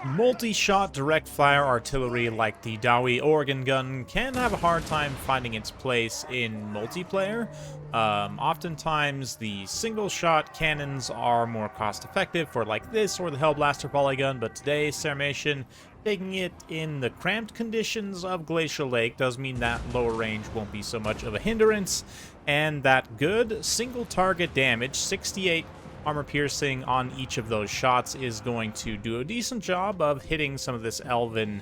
Multi-shot direct fire artillery like the Dowie organ gun can have a hard time finding its place in multiplayer. Oftentimes the single shot cannons are more cost effective for like this or the Hellblaster polygun, but today Ceramation taking it in the cramped conditions of Glacial Lake does mean that lower range won't be so much of a hindrance, and that good single target damage, 68 armor piercing on each of those shots, is going to do a decent job of hitting some of this elven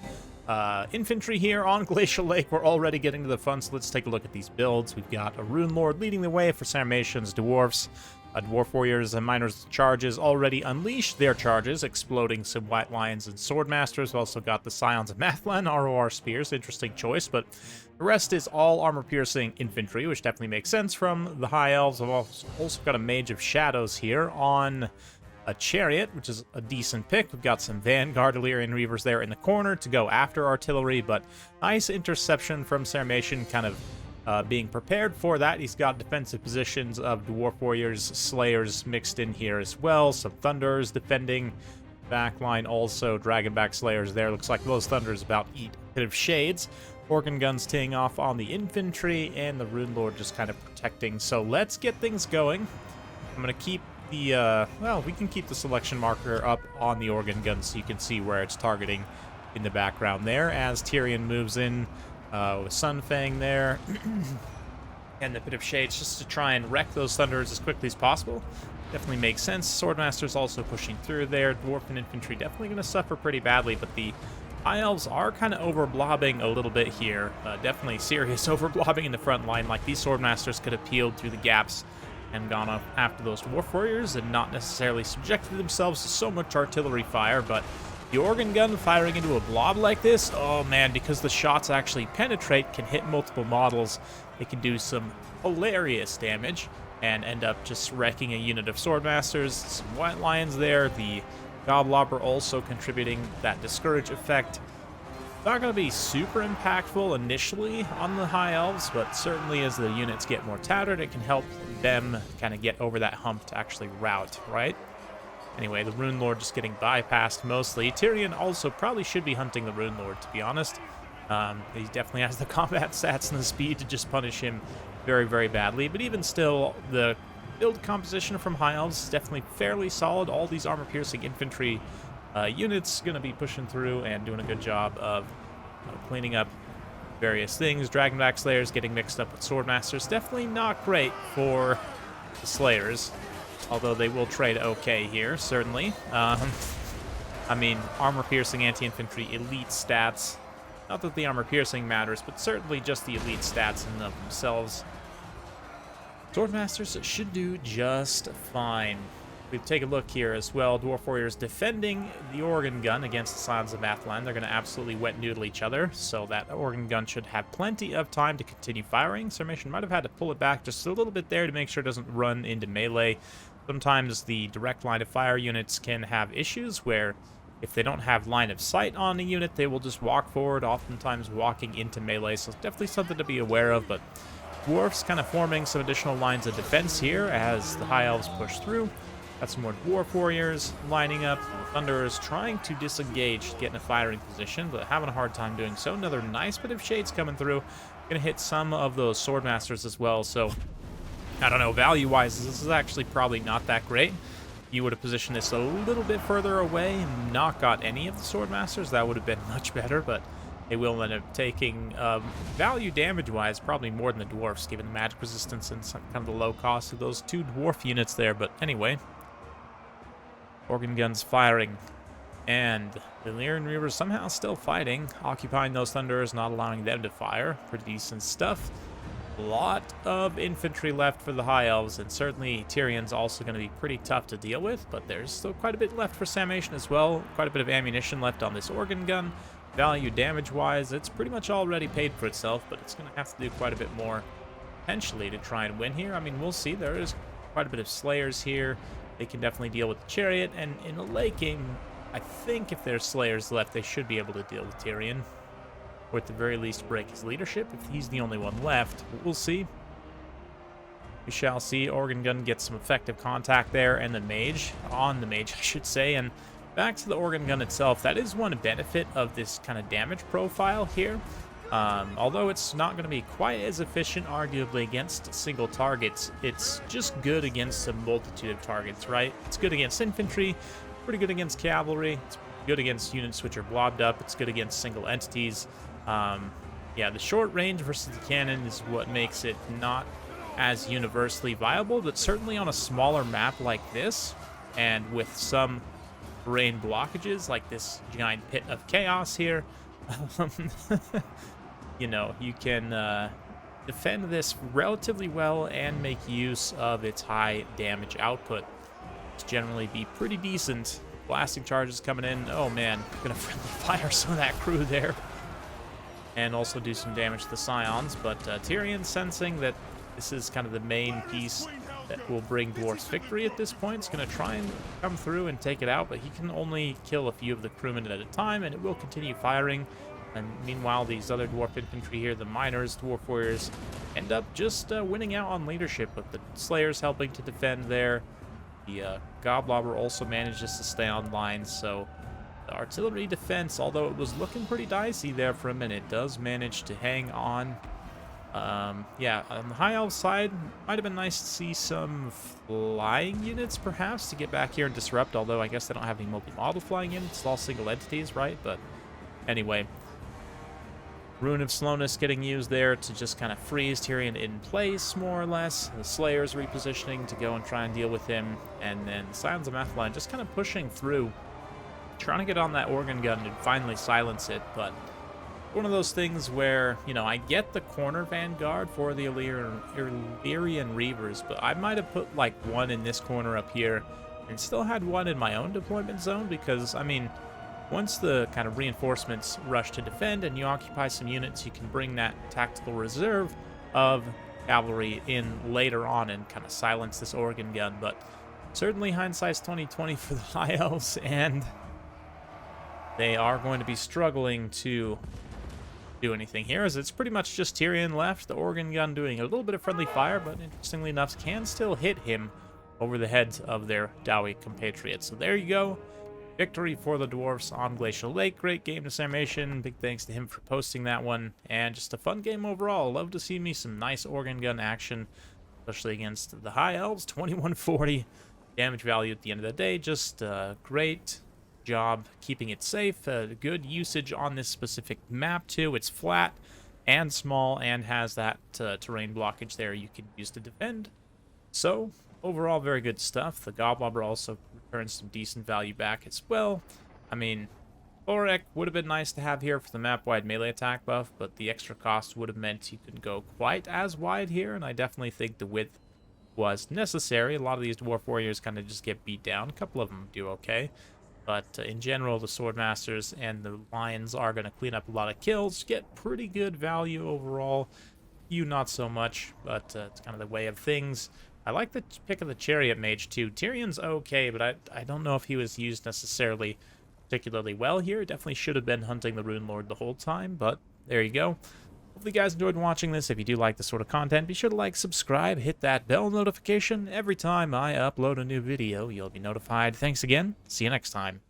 infantry here on Glacial Lake. We're already getting to the fun, so let's take a look at these builds. We've got a Rune Lord leading the way for Ceramation's Dwarfs. Dwarf Warriors and Miners charges already unleashed their charges, exploding some White Lions and Swordmasters. We've also got the Scions of Mathlan, ROR Spears, interesting choice, but the rest is all armor-piercing infantry, which definitely makes sense from the High Elves. I've also got a Mage of Shadows here on a Chariot, which is a decent pick. We've got some Vanguard Illyrian Reavers there in the corner to go after artillery, but nice interception from Ceramation, kind of being prepared for that. He's got defensive positions of Dwarf Warriors, Slayers mixed in here as well. Some Thunderers defending. Backline also, Dragonback Slayers there. Looks like those Thunderers about eat a bit of shades. Organ Guns teeing off on the infantry, and the Rune Lord just kind of protecting. So let's get things going. I'm going to keep the, well, we can keep the selection marker up on the Organ Gun so you can see where it's targeting in the background there as Tyrion moves in. With Sunfang there, and a bit of shades just to try and wreck those Thunderers as quickly as possible. Definitely makes sense. Swordmaster's also pushing through there. Dwarf and Infantry definitely going to suffer pretty badly, but the High Elves are kind of overblobbing a little bit here. Definitely serious overblobbing in the front line. Like, these Swordmasters could have peeled through the gaps and gone up after those Dwarf Warriors and not necessarily subjected themselves to so much artillery fire, but the Organ Gun firing into a blob like this, oh man, because the shots actually penetrate, can hit multiple models, it can do some hilarious damage and end up just wrecking a unit of Swordmasters. Some White Lions there, the Goblobber also contributing that Discourage effect. Not going to be super impactful initially on the High Elves, but certainly as the units get more tattered, it can help them kind of get over that hump to actually rout, right? Anyway, the Rune Lord just getting bypassed mostly. Tyrion also probably should be hunting the Rune Lord, to be honest. He definitely has the combat stats and the speed to just punish him very, very badly. But even still, the build composition from High Elves is definitely fairly solid. All these armor-piercing infantry units going to be pushing through and doing a good job of cleaning up various things. Dragonback Slayers getting mixed up with Swordmasters. Definitely not great for the Slayers, although they will trade okay here, certainly. I mean, armor-piercing anti-infantry elite stats. Not that the armor-piercing matters, but certainly just the elite stats in of themselves. Swordmasters should do just fine. We take a look here as well. Dwarf Warriors defending the Organ Gun against the Scions of Mathlan. They're going to absolutely wet noodle each other, so that Organ Gun should have plenty of time to continue firing. Ceramation might have had to pull it back just a little bit there to make sure it doesn't run into melee. Sometimes the direct line of fire units can have issues where if they don't have line of sight on a unit, they will just walk forward, oftentimes walking into melee, so it's definitely something to be aware of. But Dwarfs kind of forming some additional lines of defense here as the High Elves push through. Got some more Dwarf Warriors lining up. Thunderers trying to disengage, get in a firing position, but having a hard time doing so. Another nice bit of shades coming through. Gonna hit some of those Swordmasters as well, so I don't know, value-wise, this is actually probably not that great. You would have positioned this a little bit further away and not got any of the Swordmasters. That would have been much better, but they will end up taking value damage-wise probably more than the Dwarfs, given the magic resistance and some, kind of the low cost of those two Dwarf units there. But anyway, Organ Guns firing, and the Illyrian Reavers somehow still fighting, occupying those Thunderers, not allowing them to fire. Pretty decent stuff. A lot of infantry left for the High Elves, and certainly Tyrion's also going to be pretty tough to deal with, but there's still quite a bit left for Ceramation as well. Quite a bit of ammunition left on this Organ Gun. Value damage-wise, it's pretty much already paid for itself, but it's going to have to do quite a bit more potentially to try and win here. I mean, we'll see. There is quite a bit of Slayers here. They can definitely deal with the Chariot, and in a late game, I think if there's Slayers left, they should be able to deal with Tyrion, or at the very least break his leadership if he's the only one left. We'll see. We shall see. Organ Gun gets some effective contact there, and the Mage, on the Mage, I should say, and back to the organ gun itself, that is one benefit of this kind of damage profile here. Although it's not going to be quite as efficient, arguably, against single targets, it's just good against a multitude of targets, right? It's good against infantry, pretty good against cavalry, it's good against units which are blobbed up, it's good against single entities. Yeah, the short range versus the cannon is what makes it not as universally viable, but certainly on a smaller map like this, and with some terrain blockages like this giant pit of chaos here, you know, you can defend this relatively well and make use of its high damage output. It's generally be pretty decent. Blasting charges coming in. Oh man, gonna friendly fire some of that crew there. And also do some damage to the Scions, but Tyrion, sensing that this is kind of the main piece that will bring Dwarfs victory at this point, is going to try and come through and take it out, but he can only kill a few of the crewmen at a time, and it will continue firing. And meanwhile, these other Dwarf infantry here, the miners, Dwarf warriors, end up just winning out on leadership, with the Slayers helping to defend there. The Goblobber also manages to stay online, so the artillery defense, although it was looking pretty dicey there for a minute, does manage to hang on. Yeah, on the High Elf side, might have been nice to see some flying units, perhaps, to get back here and disrupt, although I guess they don't have any multi-model flying units. It's all single entities, right? But anyway, Rune of Slowness getting used there to just kind of freeze Tyrion in place, more or less. The Slayers repositioning to go and try and deal with him, and then Scions of Mathalan just kind of pushing through, trying to get on that organ gun and finally silence it. But one of those things where, you know, I get the corner vanguard for the Illyrian Reavers, but I might have put like one in this corner up here and still had one in my own deployment zone, because, I mean, once the kind of reinforcements rush to defend and you occupy some units, you can bring that tactical reserve of cavalry in later on and kind of silence this organ gun. But certainly hindsight's 20/20 for the High Elves, and they are going to be struggling to do anything here, as it's pretty much just Tyrion left. The organ gun doing a little bit of friendly fire, but interestingly enough can still hit him over the heads of their Dowie compatriots. So there you go. Victory for the Dwarfs on Glacial Lake. Great game dissemination. Big thanks to him for posting that one. And just a fun game overall. Love to see me some nice organ gun action, especially against the High Elves. 2140 damage value at the end of the day. Just great job keeping it safe. Good usage on this specific map too. It's flat and small and has that terrain blockage there you can use to defend. So overall, very good stuff. The Goblobber also returns some decent value back as well. I mean, Orek would have been nice to have here for the map-wide melee attack buff, but the extra cost would have meant you couldn't go quite as wide here, and I definitely think the width was necessary. A lot of these Dwarf Warriors kind of just get beat down. A couple of them do okay, but in general, the Swordmasters and the Lions are going to clean up a lot of kills, get pretty good value overall. You not so much, but it's kind of the way of things. I like the pick of the Chariot Mage too. Tyrion's okay, but I don't know if he was used necessarily particularly well here. Definitely should have been hunting the Rune Lord the whole time, but there you go. Hopefully you guys enjoyed watching this. If you do like this sort of content, be sure to like, subscribe, hit that bell notification. Every time I upload a new video, you'll be notified. Thanks again. See you next time.